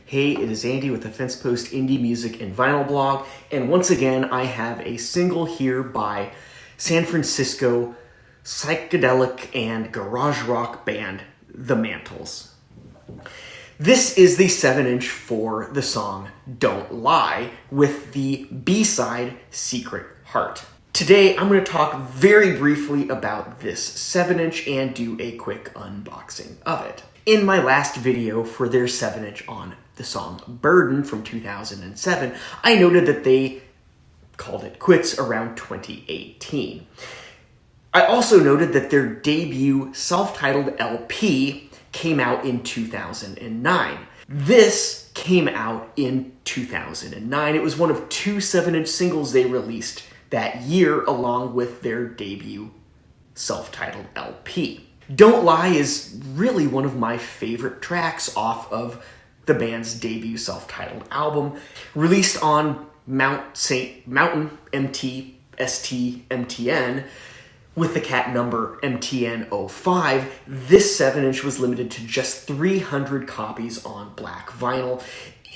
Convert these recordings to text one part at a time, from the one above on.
Hey, it is Andy with the FensePost Indie Music and Vinyl blog, and once again I have a single here by San Francisco psychedelic and garage rock band, the Mantles. This is the 7-inch for the song Don't Lie with the B-side Secret Heart. Today I'm going to talk very briefly about this 7-inch and do a quick unboxing of it. In my last video for their 7-inch on the song Burden from 2007, I noted that they called it quits around 2018. I also noted that their debut self-titled LP came out in 2009. This came out in 2009. It was one of two 7-inch singles they released that year along with their debut self-titled LP. Don't Lie is really one of my favorite tracks off of the band's debut self-titled album, released on Mountain MTN with the cat number MTN05. This 7-inch was limited to just 300 copies on black vinyl,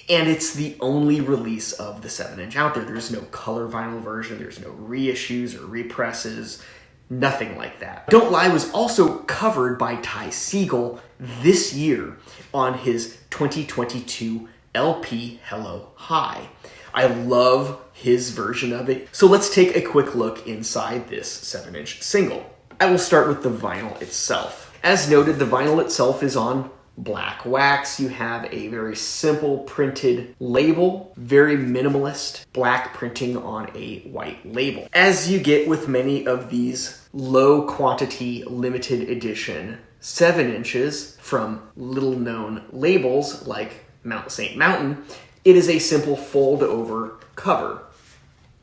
and it's the only release of the 7-inch out there. There's no color vinyl version, there's no reissues or represses, nothing like that. Don't Lie was also covered by Ty Segall this year on his 2022 LP, Hello Hi. I love his version of it. So let's take a quick look inside this 7-inch single. I will start with the vinyl itself. As noted, the vinyl itself is on black wax. You have a very simple printed label, very minimalist black printing on a white label. As you get with many of these low quantity limited edition 7-inches from little known labels like Mount St. Mountain, it is a simple fold over cover.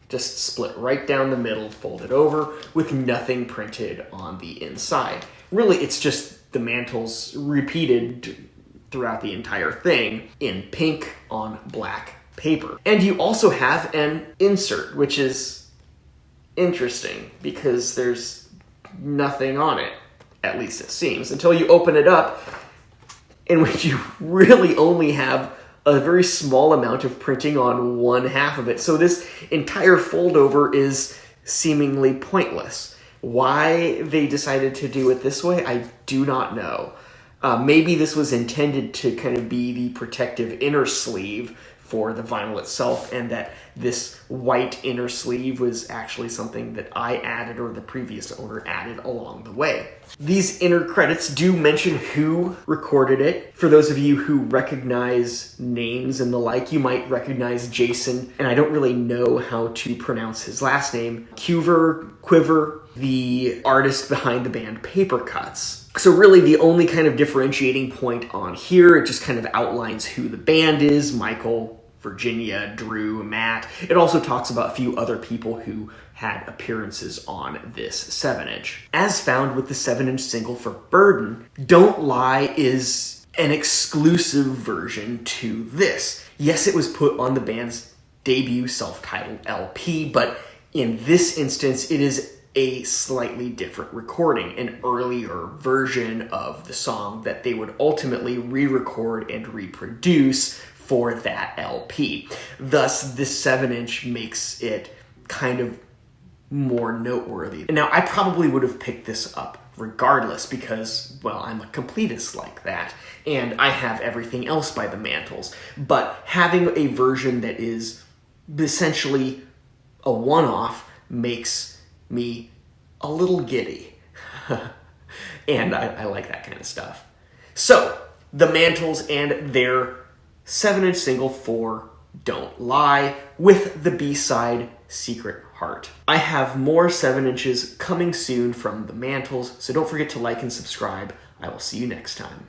Just split right down the middle, fold it over with nothing printed on the inside. Really, it's just the Mantles repeated throughout the entire thing in pink on black paper. And you also have an insert, which is interesting because there's nothing on it, at least it seems, until you open it up, in which you really only have a very small amount of printing on one half of it. So this entire fold over is seemingly pointless. Why they decided to do it this way, I do not know. Maybe this was intended to kind of be the protective inner sleeve for the vinyl itself, and that this white inner sleeve was actually something that I added or the previous owner added along the way. These inner credits do mention who recorded it. For those of you who recognize names and the like, you might recognize Jason, and I don't really know how to pronounce his last name, Quiver, the artist behind the band Paper Cuts. So really the only kind of differentiating point on here, it just kind of outlines who the band is: Michael, Virginia, Drew, Matt. It also talks about a few other people who had appearances on this 7-inch. As found with the 7-inch single for Burden, Don't Lie is an exclusive version to this. Yes, it was put on the band's debut self-titled LP, but in this instance, it is a slightly different recording, an earlier version of the song that they would ultimately re-record and reproduce for that LP. Thus, this 7-inch makes it kind of more noteworthy. Now, I probably would have picked this up regardless because, well, I'm a completist like that, and I have everything else by the Mantles. But having a version that is essentially a one-off makes me a little giddy. And I like that kind of stuff. So, the Mantles and their 7-inch single for Don't Lie with the B-side Secret Heart. I have more 7-inches coming soon from the Mantles, so don't forget to like and subscribe. I will see you next time.